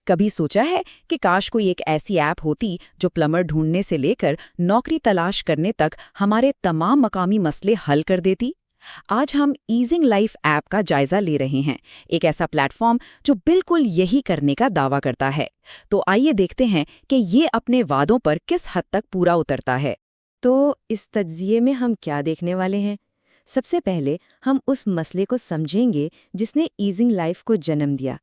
کبھی سوچا ہے کہ کاش کوئی ایک ایسی ایپ ہوتی جو پلمبر ڈھونڈنے سے لے کر نوکری تلاش کرنے تک ہمارے تمام مقامی مسئلے حل کر دیتی؟ آج ہم ایزنگ لائف ایپ کا جائزہ لے رہے ہیں، ایک ایسا پلیٹ فارم جو بالکل یہی کرنے کا دعویٰ کرتا ہے۔ تو آئیے دیکھتے ہیں کہ یہ اپنے وعدوں پر کس حد تک پورا اترتا ہے۔ تو اس تجزیے میں ہم کیا دیکھنے والے ہیں؟ سب سے پہلے ہم اس مسئلے کو سمجھیں گے جس نے ایزنگ لائف کو جنم دیا،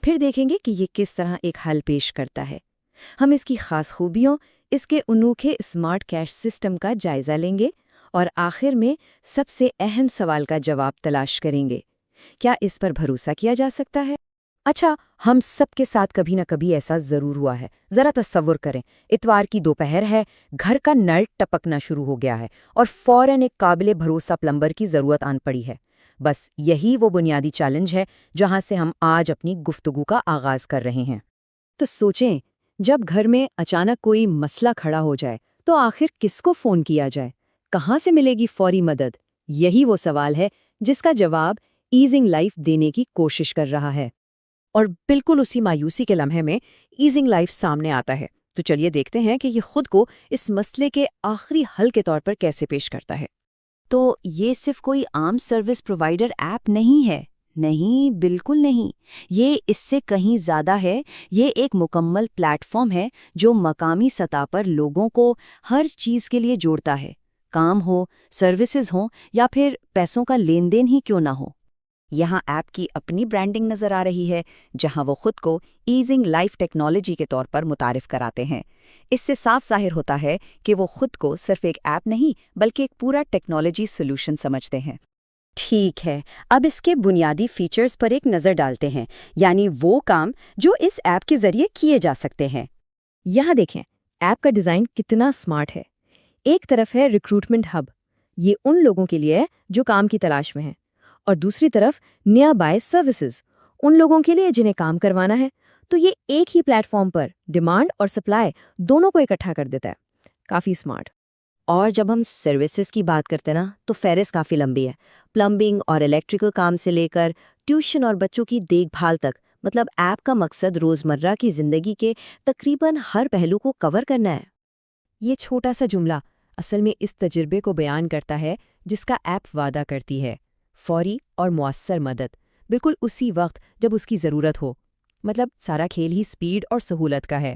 پھر دیکھیں گے کہ یہ کس طرح ایک حل پیش کرتا ہے۔ ہم اس کی خاص خوبیوں، اس کے انوکھے اسمارٹ کیش سسٹم کا جائزہ لیں گے اور آخر میں سب سے اہم سوال کا جواب تلاش کریں گے: کیا اس پر بھروسہ کیا جا سکتا ہے؟ اچھا، ہم سب کے ساتھ کبھی نہ کبھی ایسا ضرور ہوا ہے۔ ذرا تصور کریں، اتوار کی دوپہر ہے، گھر کا نل ٹپکنا شروع ہو گیا ہے اور فوراً ایک قابل بھروسہ پلمبر کی ضرورت آن پڑی ہے۔ بس یہی وہ بنیادی چیلنج ہے جہاں سے ہم آج اپنی گفتگو کا آغاز کر رہے ہیں۔ تو سوچیں، جب گھر میں اچانک کوئی مسئلہ کھڑا ہو جائے تو آخر کس کو فون کیا جائے؟ کہاں سے ملے گی فوری مدد؟ یہی وہ سوال ہے جس کا جواب ایزنگ لائف دینے کی کوشش کر رہا ہے۔ اور بالکل اسی مایوسی کے لمحے میں ایزنگ لائف سامنے آتا ہے۔ تو چلیے دیکھتے ہیں کہ یہ خود کو اس مسئلے کے آخری حل کے طور پر کیسے پیش کرتا ہے۔ تو یہ صرف کوئی عام سروس پرووائیڈر ایپ نہیں ہے، نہیں، بالکل نہیں، یہ اس سے کہیں زیادہ ہے۔ یہ ایک مکمل پلیٹ فارم ہے جو مقامی سطح پر لوگوں کو ہر چیز کے لیے جوڑتا ہے، کام ہو، سروسز ہوں یا پھر پیسوں کا لین دین ہی کیوں نہ ہو۔ یہاں ایپ کی اپنی برانڈنگ نظر آ رہی ہے، جہاں وہ خود کو ایزنگ لائف ٹیکنالوجی کے طور پر متعارف کراتے ہیں۔ اس سے صاف ظاہر ہوتا ہے کہ وہ خود کو صرف ایک ایپ نہیں بلکہ ایک پورا ٹیکنالوجی سولوشن سمجھتے ہیں۔ ٹھیک ہے، اب اس کے بنیادی فیچرز پر ایک نظر ڈالتے ہیں، یعنی وہ کام جو اس ایپ کے ذریعے کیے جا سکتے ہیں۔ یہاں دیکھیں، ایپ کا ڈیزائن کتنا سمارٹ ہے۔ ایک طرف ہے ریکروٹمنٹ ہب، یہ ان لوگوں کے لیے ہے جو کام کی تلاش میں ہیں، اور دوسری طرف نیا بائی سروسز، ان لوگوں کے لیے جنہیں کام کروانا ہے۔ تو یہ ایک ہی پلیٹ فارم پر ڈیمانڈ اور سپلائی دونوں کو اکٹھا کر دیتا ہے۔ کافی سمارٹ۔ اور جب ہم سروسز کی بات کرتے نا تو فہرست کافی لمبی ہے۔ پلمبنگ اور الیکٹریکل کام سے لے کر ٹیوشن اور بچوں کی دیکھ بھال تک، مطلب ایپ کا مقصد روزمرہ کی زندگی کے تقریباً ہر پہلو کو کور کرنا ہے۔ یہ چھوٹا سا جملہ اصل میں اس تجربے کو بیان کرتا ہے جس کا ایپ وعدہ کرتی ہے: فوری اور مؤثر مدد، بالکل اسی وقت جب اس کی ضرورت ہو۔ مطلب سارا کھیل ہی سپیڈ اور سہولت کا ہے۔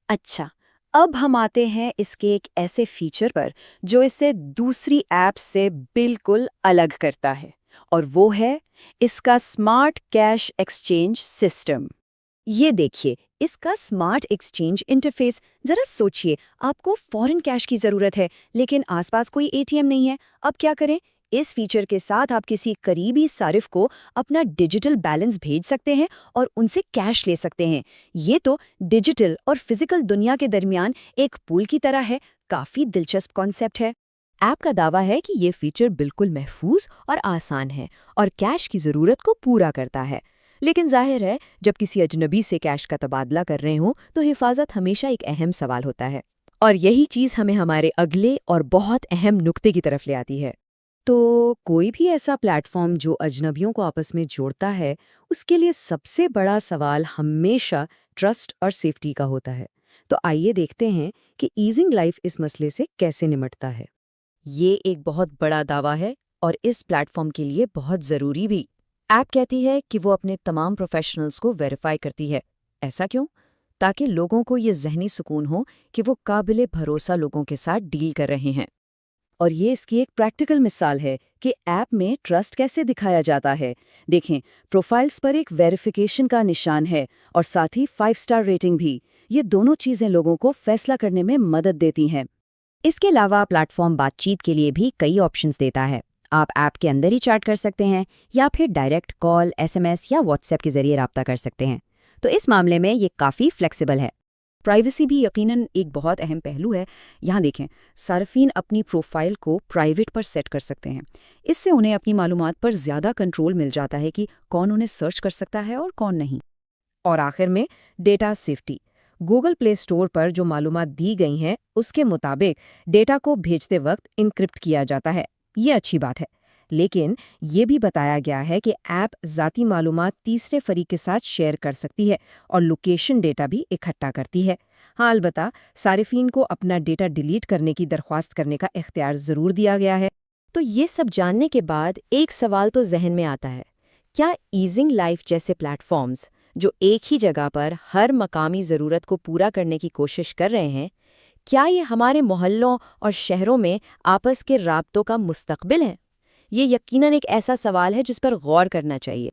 اچھا، اب ہم آتے ہیں اس کے ایک ایسے فیچر پر جو اسے دوسری ایپس سے بالکل الگ کرتا ہے، اور وہ ہے اس کا اسمارٹ کیش ایکسچینج سسٹم۔ یہ دیکھیے، اس کا اسمارٹ ایکسچینج انٹرفیس، ذرا سوچئے، آپ کو فوراً کیش کی ضرورت ہے لیکن آس پاس کوئی اے ٹی ایم نہیں ہے، اب کیا کریں؟ اس فیچر کے ساتھ آپ کسی قریبی صارف کو اپنا ڈیجیٹل بیلنس بھیج سکتے ہیں اور ان سے کیش لے سکتے ہیں۔ یہ تو ڈیجیٹل اور فزیکل دنیا کے درمیان ایک پول کی طرح ہے۔ کافی دلچسپ کانسیپٹ ہے۔ ایپ کا دعویٰ ہے کہ یہ فیچر بالکل محفوظ اور آسان ہے اور کیش کی ضرورت کو پورا کرتا ہے۔ لیکن ظاہر ہے، جب کسی اجنبی سے کیش کا تبادلہ کر رہے ہوں تو حفاظت ہمیشہ ایک اہم سوال ہوتا ہے، اور یہی چیز ہمیں ہمارے اگلے اور بہت اہم نکتے کی طرف لے آتی ہے۔ تو کوئی بھی ایسا پلیٹ فارم جو اجنبیوں کو آپس میں جوڑتا ہے، اس کے لیے سب سے بڑا سوال ہمیشہ ٹرسٹ اور سیفٹی کا ہوتا ہے۔ تو آئیے دیکھتے ہیں کہ ایزنگ لائف اس مسئلے سے کیسے نمٹتا ہے۔ یہ ایک بہت بڑا دعویٰ ہے اور اس پلیٹ فارم کے لیے بہت ضروری بھی۔ ایپ کہتی ہے کہ وہ اپنے تمام پروفیشنلز کو ویریفائی کرتی ہے۔ ایسا کیوں؟ تاکہ لوگوں کو یہ ذہنی سکون ہو کہ وہ قابل بھروسہ لوگوں کے ساتھ ڈیل کر رہے ہیں۔ اور یہ اس کی ایک پریکٹیکل مثال ہے کہ ایپ میں ٹرسٹ کیسے دکھایا جاتا ہے۔ دیکھیں، پروفائلز پر ایک ویریفیکیشن کا نشان ہے اور ساتھ ہی 5 اسٹار ریٹنگ بھی۔ یہ دونوں چیزیں لوگوں کو فیصلہ کرنے میں مدد دیتی ہیں۔ اس کے علاوہ پلیٹ فارم بات چیت کے لیے بھی کئی آپشنز دیتا ہے۔ آپ ایپ کے اندر ہی چیٹ کر سکتے ہیں یا پھر direct call, S M S یا واٹس ایپ کے ذریعے رابطہ کر سکتے ہیں۔ تو اس معاملے میں یہ کافی فلیکسیبل ہے۔ پرائیویسی بھی یقیناً ایک بہت اہم پہلو ہے۔ یہاں دیکھیں، صارفین اپنی پروفائل کو پرائیویٹ پر سیٹ کر سکتے ہیں۔ اس سے انہیں اپنی معلومات پر زیادہ کنٹرول مل جاتا ہے کہ کون انہیں سرچ کر سکتا ہے اور کون نہیں۔ اور آخر میں data safety. Google Play Store پر جو معلومات دی گئی ہیں اس کے مطابق ڈیٹا کو بھیجتے وقت انکرپٹ کیا جاتا ہے۔ یہ اچھی بات ہے۔ لیکن یہ بھی بتایا گیا ہے کہ ایپ ذاتی معلومات تیسرے فریق کے ساتھ شیئر کر سکتی ہے اور لوکیشن ڈیٹا بھی اکٹھا کرتی ہے۔ ہاں، البتہ صارفین کو اپنا ڈیٹا ڈیلیٹ کرنے کی درخواست کرنے کا اختیار ضرور دیا گیا ہے۔ تو یہ سب جاننے کے بعد ایک سوال تو ذہن میں آتا ہے، کیا ایزنگ لائف جیسے پلیٹ فارمز جو ایک ہی جگہ پر ہر مقامی ضرورت کو پورا کرنے کی کوشش کر رہے ہیں، کیا یہ ہمارے محلوں اور شہروں میں آپس کے رابطوں کا مستقبل ہے؟ یہ یقیناً ایک ایسا سوال ہے جس پر غور کرنا چاہیے۔